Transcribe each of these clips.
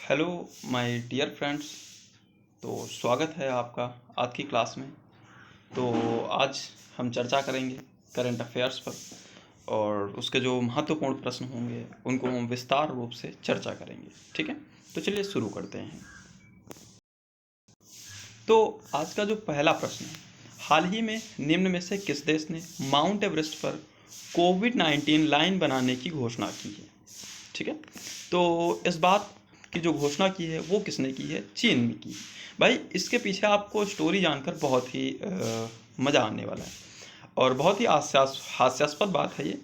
Hello my dear friends. तो स्वागत है आपका आज की क्लास में। तो आज हम चर्चा करेंगे करंट अफेयर्स पर और उसके जो महत्वपूर्ण प्रश्न होंगे उनको हम विस्तार रूप से चर्चा करेंगे। ठीक है, तो चलिए शुरू करते हैं। तो आज का जो पहला प्रश्न है, हाल ही में निम्न में से किस देश ने माउंट एवरेस्ट पर कोविड-19 लाइन बनाने की घोषणा की है? ठीक है, तो इस बात की जो घोषणा की है वो किसने की है? चीन ने की। भाई इसके पीछे आपको स्टोरी जानकर बहुत ही मज़ा आने वाला है और बहुत ही हास्यास्पद बात है ये।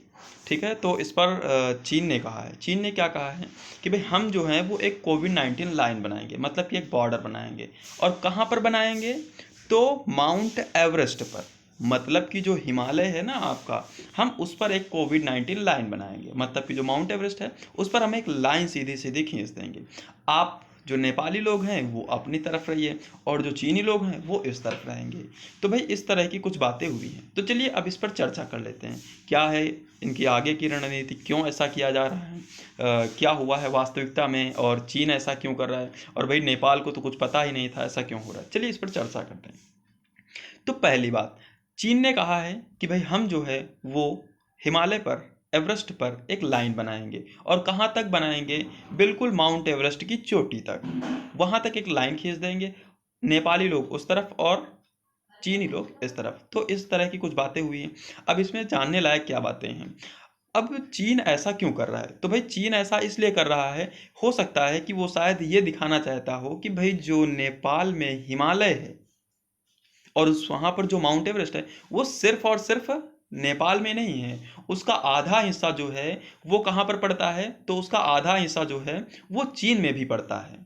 ठीक है, तो इस पर चीन ने कहा है, चीन ने क्या कहा है कि भाई हम जो है वो एक कोविड-19 लाइन बनाएंगे, मतलब कि एक बॉर्डर बनाएंगे। और कहाँ पर बनाएंगे? तो माउंट एवरेस्ट पर, मतलब कि जो हिमालय है ना आपका, हम उस पर एक कोविड-19 लाइन बनाएंगे। मतलब कि जो माउंट एवरेस्ट है उस पर हम एक लाइन सीधी सीधी खींच देंगे। आप जो नेपाली लोग हैं वो अपनी तरफ रहिए और जो चीनी लोग हैं वो इस तरफ रहेंगे। तो भाई इस तरह की कुछ बातें हुई हैं। तो चलिए अब इस पर चर्चा कर लेते हैं, क्या है इनकी आगे की रणनीति, क्यों ऐसा किया जा रहा है, क्या हुआ है वास्तविकता में, और चीन ऐसा क्यों कर रहा है, और भाई नेपाल को तो कुछ पता ही नहीं था, ऐसा क्यों हो रहा है। चलिए इस पर चर्चा करते हैं। तो पहली बात, चीन ने कहा है कि भाई हम जो है वो हिमालय पर, एवरेस्ट पर एक लाइन बनाएंगे। और कहाँ तक बनाएंगे? बिल्कुल माउंट एवरेस्ट की चोटी तक, वहाँ तक एक लाइन खींच देंगे। नेपाली लोग उस तरफ और चीनी लोग इस तरफ। तो इस तरह की कुछ बातें हुई हैं। अब इसमें जानने लायक क्या बातें हैं? अब चीन ऐसा क्यों कर रहा है? तो भाई चीन ऐसा इसलिए कर रहा है, हो सकता है कि वो शायद ये दिखाना चाहता हो कि भाई जो नेपाल में हिमालय है और उस वहाँ पर जो माउंट एवरेस्ट है वो सिर्फ और सिर्फ नेपाल में नहीं है, उसका आधा हिस्सा जो है वो कहाँ पर पड़ता है? तो उसका आधा हिस्सा जो है वो चीन में भी पड़ता है।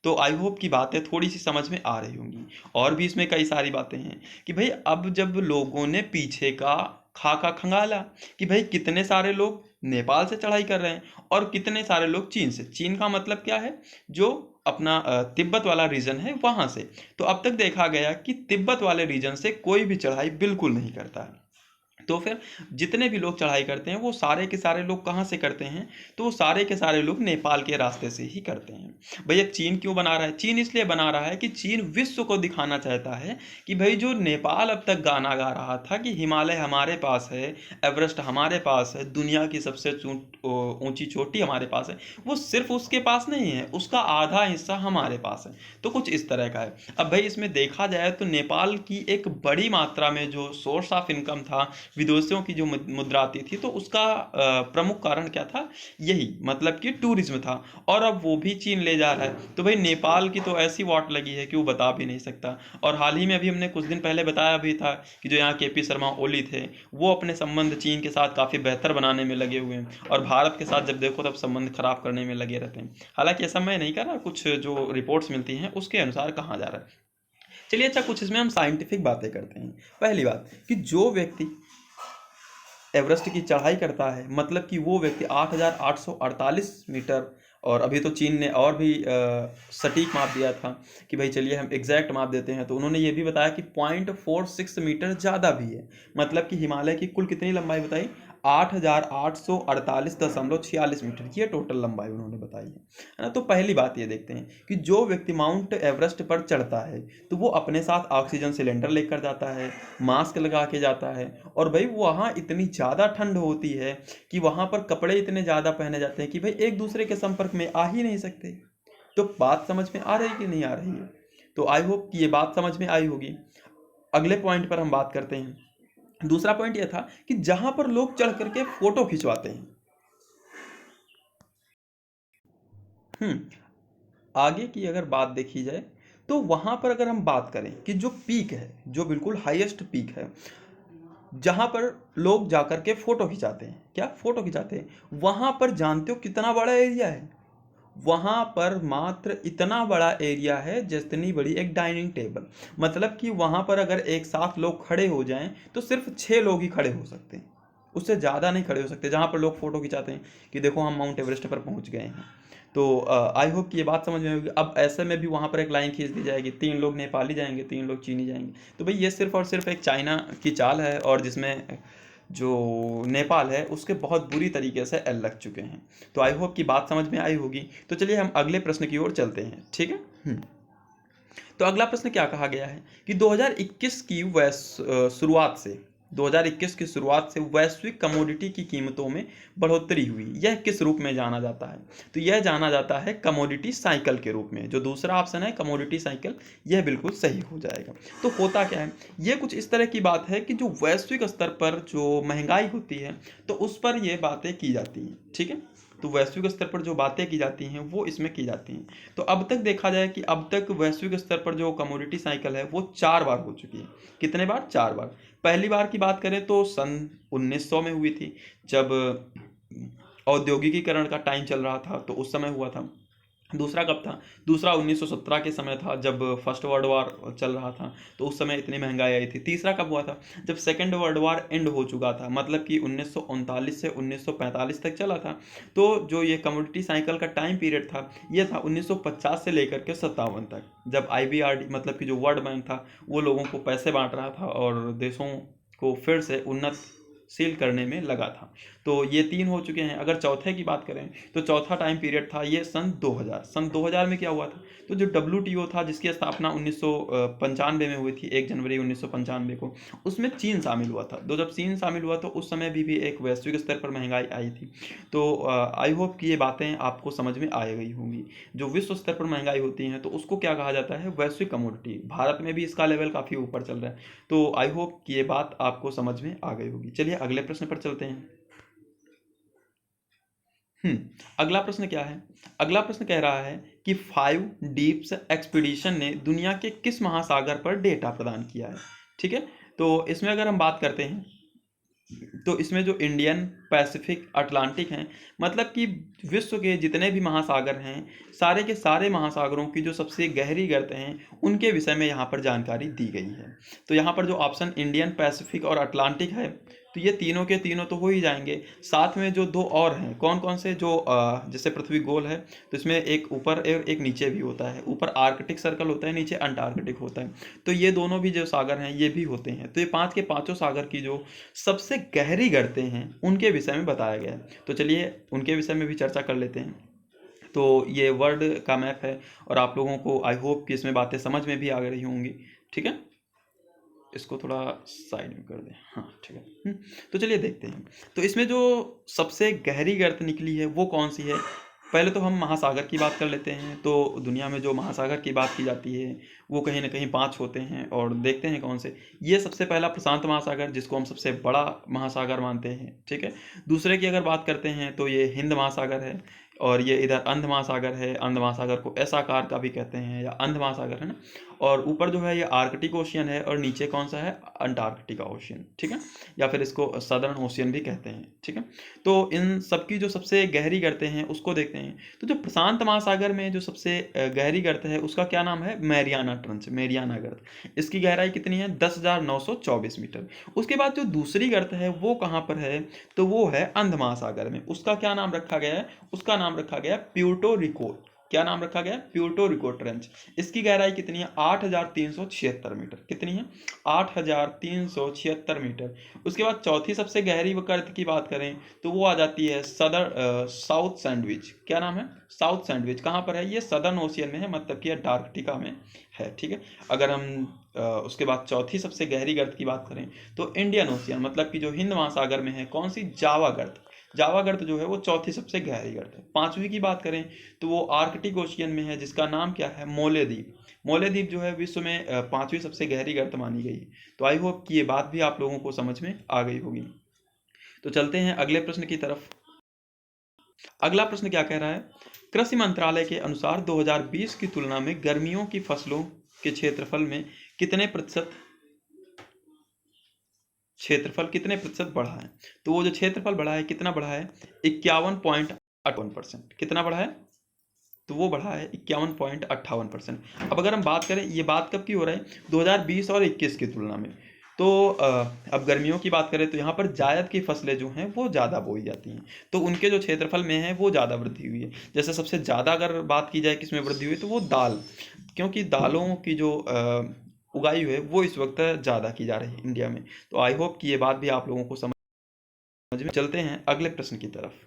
तो आई होप की बातें थोड़ी सी समझ में आ रही होंगी। और भी इसमें कई सारी बातें हैं कि भाई अब जब लोगों ने पीछे का खाका खंगाला कि भाई कितने सारे लोग नेपाल से चढ़ाई कर रहे हैं और कितने सारे लोग चीन से। चीन का मतलब क्या है? जो अपना तिब्बत वाला रीजन है वहां से। तो अब तक देखा गया कि तिब्बत वाले रीजन से कोई भी चढ़ाई बिल्कुल नहीं करता है। तो फिर जितने भी लोग चढ़ाई करते हैं वो सारे के सारे लोग कहाँ से करते हैं? तो वो सारे के सारे लोग नेपाल के रास्ते से ही करते हैं। भैया चीन क्यों बना रहा है? चीन इसलिए बना रहा है कि चीन विश्व को दिखाना चाहता है कि भाई जो नेपाल अब तक गाना गा रहा था कि हिमालय हमारे पास है, एवरेस्ट हमारे पास है, दुनिया की सबसे ऊंची चोटी हमारे पास है, वो सिर्फ उसके पास नहीं है, उसका आधा हिस्सा हमारे पास है। तो कुछ इस तरह का है। अब भाई इसमें देखा जाए तो नेपाल की एक बड़ी मात्रा में जो सोर्स ऑफ इनकम था, विदेशियों की जो मुद्रा आती थी, तो उसका प्रमुख कारण क्या था? यही मतलब कि टूरिज्म था। और अब वो भी चीन ले जा रहा है। तो भाई नेपाल की तो ऐसी वाट लगी है कि वो बता भी नहीं सकता। और हाल ही में अभी हमने कुछ दिन पहले बताया भी था कि जो यहाँ केपी शर्मा ओली थे वो अपने संबंध चीन के साथ काफ़ी बेहतर बनाने में लगे हुए हैं और भारत के साथ जब देखो तब संबंध खराब करने में लगे रहते हैं। हालांकि ऐसा मैं नहीं कर रहा, कुछ जो रिपोर्ट्स मिलती हैं उसके अनुसार कहा जा रहा है। चलिए अच्छा, कुछ इसमें हम साइंटिफिक बातें करते हैं। पहली बात कि जो व्यक्ति एवरेस्ट की चढ़ाई करता है, मतलब कि वो व्यक्ति 8,848 मीटर, और अभी तो चीन ने और भी सटीक माप दिया था कि भाई चलिए हम एग्जैक्ट माप देते हैं, तो उन्होंने ये भी बताया कि 0.46 मीटर ज़्यादा भी है। मतलब कि हिमालय की कुल कितनी लंबाई बताई? 8,848.46 मीटर, ये टोटल लंबाई उन्होंने बताई है ना। तो पहली बात ये देखते हैं कि जो व्यक्ति माउंट एवरेस्ट पर चढ़ता है तो वो अपने साथ ऑक्सीजन सिलेंडर लेकर जाता है, मास्क लगा के जाता है। और भाई वहाँ इतनी ज़्यादा ठंड होती है कि वहाँ पर कपड़े इतने ज़्यादा पहने जाते हैं कि भाई एक दूसरे के संपर्क में आ ही नहीं सकते। तो बात समझ में आ रही कि नहीं आ रही है? तो आई होप कि ये बात समझ में आई होगी। अगले पॉइंट पर हम बात करते हैं। दूसरा पॉइंट यह था कि जहां पर लोग चढ़ करके फोटो खिंचवाते हैं। आगे की अगर बात देखी जाए तो वहां पर अगर हम बात करें कि जो पीक है, जो बिल्कुल हाईएस्ट पीक है, जहां पर लोग जाकर के फोटो खिंचाते हैं, क्या फोटो खिंचाते हैं, वहां पर जानते हो कितना बड़ा एरिया है? वहां पर मात्र इतना बड़ा एरिया है जितनी बड़ी एक डाइनिंग टेबल। मतलब कि वहां पर अगर एक साथ लोग खड़े हो जाएं तो सिर्फ 6 लोग ही खड़े हो सकते हैं, उससे ज़्यादा नहीं खड़े हो सकते, जहाँ पर लोग फोटो खिंचाते हैं कि देखो हम माउंट एवरेस्ट पर पहुंच गए हैं। तो आई होप कि ये बात समझ में होगी। अब ऐसे में भी वहाँ पर एक लाइन खींच दी जाएगी, 3 लोग नेपाली जाएंगे, 3 लोग चीनी जाएंगे। तो भाई ये सिर्फ और सिर्फ एक चाइना की चाल है, और जिसमें जो नेपाल है उसके बहुत बुरी तरीके से एल लग चुके हैं। तो आई होप कि बात समझ में आई होगी। तो चलिए हम अगले प्रश्न की ओर चलते हैं, ठीक है। तो अगला प्रश्न क्या कहा गया है कि 2021 की शुरुआत से 2021 की शुरुआत से वैश्विक कमोडिटी की कीमतों में बढ़ोतरी हुई। यह किस रूप में जाना जाता है? तो यह जाना जाता है कमोडिटी साइकिल के रूप में। जो दूसरा ऑप्शन है कमोडिटी साइकिल, यह बिल्कुल सही हो जाएगा। तो होता क्या है, यह कुछ इस तरह की बात है कि जो वैश्विक स्तर पर जो महंगाई होती है तो उस पर यह बातें की जाती हैं, ठीक है। तो वैश्विक स्तर पर जो बातें की जाती हैं वो इसमें की जाती हैं। तो अब तक देखा जाए कि अब तक वैश्विक स्तर पर जो कमोडिटी साइकिल है वो 4 बार हो चुकी है। कितने बार? 4 बार। पहली बार की बात करें तो सन 1900 में हुई थी, जब औद्योगिकीकरण का टाइम चल रहा था, तो उस समय हुआ था। दूसरा कब था? दूसरा 1917 के समय था, जब फर्स्ट वर्ल्ड वार चल रहा था, तो उस समय इतनी महंगाई आई थी। तीसरा कब हुआ था? जब सेकेंड वर्ल्ड वार एंड हो चुका था, मतलब कि 1939 से 1945 तक चला था। तो जो ये कमोडिटी साइकिल का टाइम पीरियड था, ये था 1950 से लेकर के 57 तक, जब IBRD मतलब कि जो वर्ल्ड बैंक था वो लोगों को पैसे बांट रहा था और देशों को फिर से उन्नतशील करने में लगा था। तो ये 3 हो चुके हैं। अगर चौथे की बात करें तो चौथा टाइम पीरियड था ये सन 2000। सन 2000 में क्या हुआ था? तो जो WTO था, जिसकी स्थापना 1995 में हुई थी, 1 जनवरी 1995 को, उसमें चीन शामिल हुआ था। तो जब चीन शामिल हुआ तो उस समय भी एक वैश्विक स्तर पर महंगाई आई थी। तो आई होप कि ये बातें आपको समझ में आ गई होंगी। जो विश्व स्तर पर महंगाई होती है तो उसको क्या कहा जाता है? वैश्विक कमोडिटी। भारत में भी इसका लेवल काफ़ी ऊपर चल रहा है। तो आई होप कि ये बात आपको समझ में आ गई होगी। चलिए अगले प्रश्न पर चलते हैं। अगला प्रश्न क्या है? अगला प्रश्न कह रहा है कि 5 डीप्स एक्सपीडिशन ने दुनिया के किस महासागर पर डेटा प्रदान किया है? ठीक है। तो इसमें अगर हम बात करते हैं तो इसमें जो इंडियन, पैसिफिक, अटलांटिक हैं, मतलब कि विश्व के जितने भी महासागर हैं, सारे के सारे महासागरों की जो सबसे गहरी गर्त हैं उनके विषय में यहाँ पर जानकारी दी गई है। तो यहाँ पर जो ऑप्शन इंडियन, पैसिफिक और अटलांटिक है, तो ये तीनों के तीनों तो हो ही जाएंगे। साथ में जो 2 और हैं, कौन कौन से? जो जैसे पृथ्वी गोल है तो इसमें एक ऊपर एक नीचे भी होता है। ऊपर आर्कटिक सर्कल होता है, नीचे अंटार्कटिक होता है। तो ये दोनों भी जो सागर हैं ये भी होते हैं। तो ये 5 के पांचों सागर की जो सबसे गहरी गर्तें हैं उनके विषय में बताया गया है। तो चलिए उनके विषय में भी चर्चा कर लेते हैं। तो ये वर्ल्ड का मैप है और आप लोगों को आई होप कि इसमें बातें समझ में भी आ रही होंगी, ठीक है। इसको थोड़ा साइड में कर दें, हाँ ठीक है। तो चलिए देखते हैं। तो इसमें जो सबसे गहरी गर्त निकली है वो कौन सी है? पहले तो हम महासागर की बात कर लेते हैं। तो दुनिया में जो महासागर की बात की जाती है वो कहीं ना कहीं 5 होते हैं, और देखते हैं कौन से। ये सबसे पहला प्रशांत महासागर, जिसको हम सबसे बड़ा महासागर मानते हैं, ठीक है। दूसरे की अगर बात करते हैं तो ये हिंद महासागर है, और ये इधर अंध महासागर है। अंध महासागर को एस आकार का भी कहते हैं, या अंध महासागर है ना। और ऊपर जो है ये आर्कटिक ओशियन है, और नीचे कौन सा है? अंटार्कटिका ओशियन, ठीक है। या फिर इसको सदर्न ओशियन भी कहते हैं, ठीक है। तो इन सबकी जो सबसे गहरी गर्तें हैं उसको देखते हैं। तो जो प्रशांत महासागर में जो सबसे गहरी गर्त है उसका क्या नाम है? मैरियाना ट्रंच, मैरियाना गर्त। इसकी गहराई कितनी है? 10,924 मीटर। उसके बाद जो दूसरी गर्त है वो कहाँ पर है? तो वो है अंध महासागर में। उसका क्या नाम रखा गया है? उसका नाम रखा गया प्यूर्टो रिको। क्या नाम रखा गया? Puerto Rico trench. इसकी गहराई कितनी है? 8,376 मीटर। कितनी है? 8,376 मीटर। उसके बाद चौथी सबसे गहरी गर्त की बात करें तो वो आ जाती है साउथ सैंडविच। क्या नाम है? South sandwich. कहाँ पर है? ये सदर्न ओशियन में है, मतलब कि अंटार्कटिका में है, ठीक है। अगर हम उसके बाद चौथी सबसे गहरी गर्त की बात करें तो इंडियन ओशियन, मतलब कि जो हिंद महासागर में है, कौन सी? जावा गर्त। जावा गर्त जो है वो चौथी सबसे गहरी गर्त है। पांचवी की बात करें तो वो आर्कटिक ओशियन में है, जिसका नाम क्या है? मोले द्वीप। मोले द्वीप जो है विश्व में पांचवी सबसे गहरी गर्त मानी गई है। तो आई होप कि ये बात भी आप लोगों को समझ में आ गई होगी। तो चलते हैं अगले प्रश्न की तरफ। अगला प्रश्न क्या कह रहा है? कृषि मंत्रालय के अनुसार 2020 की तुलना में गर्मियों की फसलों के क्षेत्रफल में कितने प्रतिशत बढ़ा है? तो वो जो क्षेत्रफल बढ़ा है, कितना बढ़ा है? 51.58%। कितना बढ़ा है? तो वो बढ़ा है 51.58%। अब अगर हम बात करें, ये बात कब की हो रहा है? 2020 और 21 की तुलना में। तो अब गर्मियों की बात करें तो यहाँ पर जायद की फसलें जो हैं वो ज़्यादा बोई जाती हैं, तो उनके जो क्षेत्रफल में है वो ज़्यादा वृद्धि हुई है। जैसे सबसे ज़्यादा अगर बात की जाए किसमें वृद्धि हुई, तो वो दाल, क्योंकि दालों की जो उगाई हुई है वो इस वक्त ज़्यादा की जा रही है इंडिया में। तो आई होप कि ये बात भी आप लोगों को समझ में चलते हैं अगले प्रश्न की तरफ।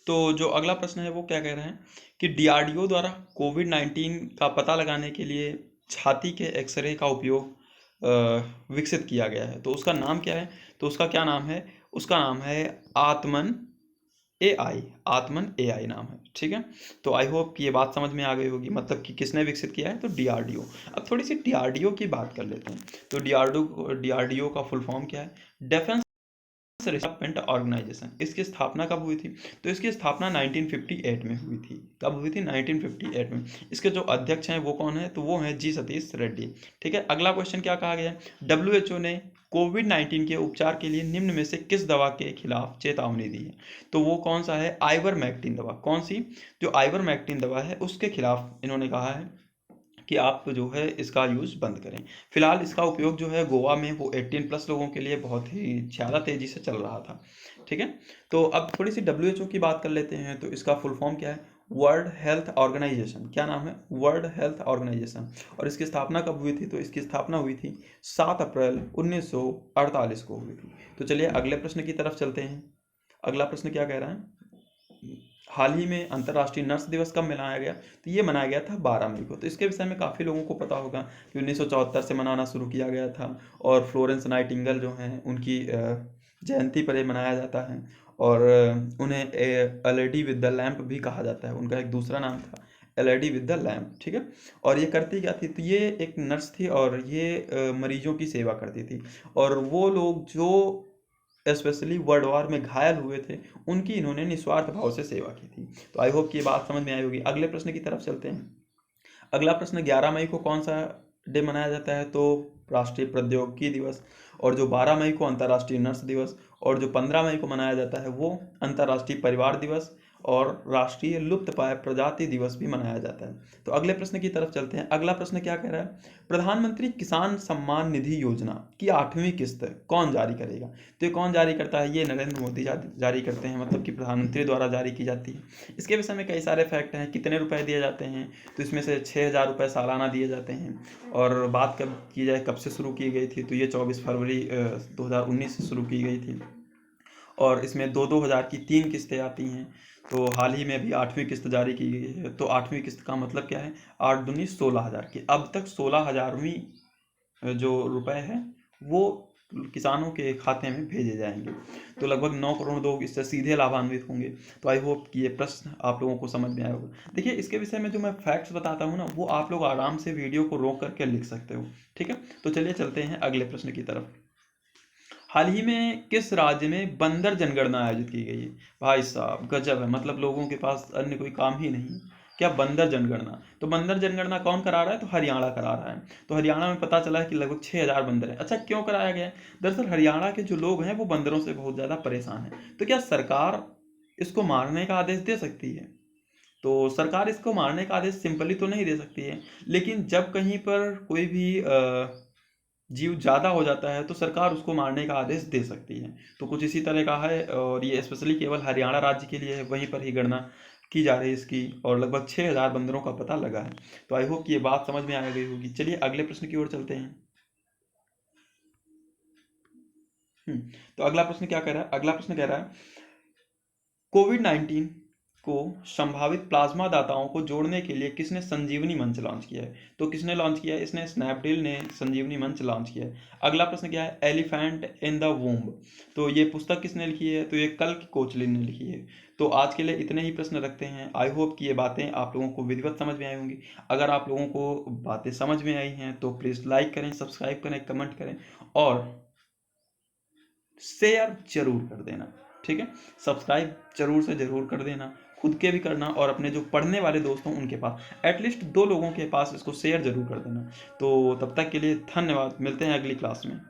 तो जो अगला प्रश्न है वो क्या कह रहा है कि डीआरडीओ द्वारा कोविड-19 का पता लगाने के लिए छाती के एक्सरे का उपयोग विकसित किया गया है। तो उसका नाम क्या है? तो उसका क्या नाम है? उसका नाम है आत्मन एआई। आत्मन एआई नाम है, ठीक है। तो आई होप कि ये बात समझ में आ गई होगी, मतलब कि किसने विकसित किया है, तो डीआरडीओ। अब थोड़ी सी डीआरडीओ की बात कर लेते हैं। तो डीआरडीओ का फुल फॉर्म क्या है? Defence development organisation. इसकी स्थापना कब हुई थी? तो इसकी स्थापना 1958 में हुई थी। कब हुई थी? 1958 में। इसके जो अध्यक्ष हैं वो कौन है? तो वो हैं जी सतीश रेड्डी, ठीक है। अगला क्वेश्चन क्या कहा गया है? डब्ल्यूएचओ ने कोविड-19 के उपचार के लिए निम्न में से किस दवा के खिलाफ चेतावनी दी है? तो वो कौन सा है? आइवरमेक्टिन दवा। कौन सी? जो आइवरमेक्टिन दवा है उसके खिलाफ इन्होंने कहा है कि आप जो है इसका यूज़ बंद करें। फिलहाल इसका उपयोग जो है गोवा में वो 18+ लोगों के लिए बहुत ही ज़्यादा तेज़ी से चल रहा था, ठीक है। तो अब थोड़ी सी डब्ल्यूएचओ की बात कर लेते हैं। तो इसका फुल फॉर्म क्या है? World health organisation. क्या नाम है? World health organisation. और इसकी स्थापना कब हुई थी? तो इसकी स्थापना हुई थी 7 अप्रैल 1948 को हुई थी। तो चलिए अगले प्रश्न की तरफ चलते हैं। अगला प्रश्न क्या कह रहा है? हाल ही में अंतर्राष्ट्रीय नर्स दिवस कब मनाया गया? तो ये मनाया गया था 12 मई को। तो इसके विषय में काफ़ी लोगों को पता होगा कि 1974 से मनाना शुरू किया गया था। और फ्लोरेंस नाइटिंगेल जो हैं उनकी जयंती पर ये मनाया जाता है। और उन्हें ए लेडी विद द लैम्प भी कहा जाता है। उनका एक दूसरा नाम था ए लेडी विद द लैम्प, ठीक है। और ये करती क्या थी? तो ये एक नर्स थी और ये मरीजों की सेवा करती थी। और वो लोग जो स्पेशली वर्ल्ड वॉर में घायल हुए थे उनकी इन्होंने निस्वार्थ भाव से सेवा की थी। तो आई होप कि ये बात समझ में आई होगी। अगले प्रश्न की तरफ चलते हैं। अगला प्रश्न, 11 मई को कौन सा डे मनाया जाता है? तो राष्ट्रीय प्रौद्योगिकी दिवस। और जो 12 मई को अंतर्राष्ट्रीय नर्स दिवस। और जो 15 मई को मनाया जाता है वो अंतर्राष्ट्रीय परिवार दिवस और राष्ट्रीय लुप्तप्राय प्रजाति दिवस भी मनाया जाता है। तो अगले प्रश्न की तरफ चलते हैं। अगला प्रश्न क्या कह रहा है? प्रधानमंत्री किसान सम्मान निधि योजना की 8वीं किस्त कौन जारी करेगा? तो ये कौन जारी करता है? ये नरेंद्र मोदी जारी करते हैं, मतलब कि प्रधानमंत्री द्वारा जारी की जाती है। इसके विषय में कई सारे फैक्ट हैं। कितने रुपए दिए जाते हैं? तो इसमें से 6,000 रुपये सालाना दिए जाते हैं। और बात कब की जाए, कब से शुरू की गई थी? तो ये 24 फरवरी 2019 से शुरू की गई थी। और इसमें 2-2 हज़ार की 3 किस्तें आती हैं। तो हाल ही में भी 8वीं किस्त जारी की गई है। तो 8वीं किस्त का मतलब क्या है? 8 दूनी 16,000 की। अब तक 16,000वीं जो रुपए है वो किसानों के खाते में भेजे जाएंगे। तो लगभग 9 करोड़ लोग इससे सीधे लाभान्वित होंगे। तो आई होप कि ये प्रश्न आप लोगों को समझ में आया होगा। देखिए इसके विषय में जो मैं फैक्ट्स बताता हूँ ना वो आप लोग आराम से वीडियो को रोक करके लिख सकते हो, ठीक है। तो चलिए चलते हैं अगले प्रश्न की तरफ। हाल ही में किस राज्य में बंदर जनगणना आयोजित की गई है? भाई साहब गजब है, मतलब लोगों के पास अन्य कोई काम ही नहीं है। क्या बंदर जनगणना? तो बंदर जनगणना कौन करा रहा है? तो हरियाणा करा रहा है। तो हरियाणा में पता चला है कि लगभग 6,000 बंदर हैं। अच्छा क्यों कराया गया है? दरअसल हरियाणा के जो लोग हैं वो बंदरों से बहुत ज़्यादा परेशान हैं। तो क्या सरकार इसको मारने का आदेश दे सकती है? तो सरकार इसको मारने का आदेश सिंपली तो नहीं दे सकती है। लेकिन जब कहीं पर कोई भी जीव ज़्यादा हो जाता है तो सरकार उसको मारने का आदेश दे सकती है। तो कुछ इसी तरह का है और ये स्पेशली केवल हरियाणा राज्य के लिए है, वहीं पर ही गणना की जा रही है इसकी। और लगभग 6,000 बंदरों का पता लगा है। तो आई होप कि ये बात समझ में आ गई होगी। चलिए अगले प्रश्न की ओर चलते हैं। तो अगला प्रश्न क्या कह रहा है? अगला प्रश्न कह रहा है कोविड-19 को संभावित प्लाज्मा दाताओं को जोड़ने के लिए किसने संजीवनी मंच लॉन्च किया है? तो किसने लॉन्च किया है? इसने स्नैपडील ने संजीवनी मंच लॉन्च किया है। अगला प्रश्न क्या है? एलिफेंट इन द वूम्ब, तो ये पुस्तक किसने लिखी है? तो ये कल्कि कोचलिन ने लिखी है। तो आज के लिए इतने ही प्रश्न रखते हैं। आई होप कि ये बातें आप लोगों को विधिवत समझ में आई होंगी। अगर आप लोगों को बातें समझ में आई हैं तो प्लीज़ लाइक करें, सब्सक्राइब करें, कमेंट करें और शेयर जरूर कर देना। ठीक है, सब्सक्राइब जरूर से जरूर कर देना, खुद के भी करना और अपने जो पढ़ने वाले दोस्त हों उनके पास, एटलीस्ट 2 लोगों के पास इसको शेयर जरूर कर देना। तो तब तक के लिए धन्यवाद, मिलते हैं अगली क्लास में।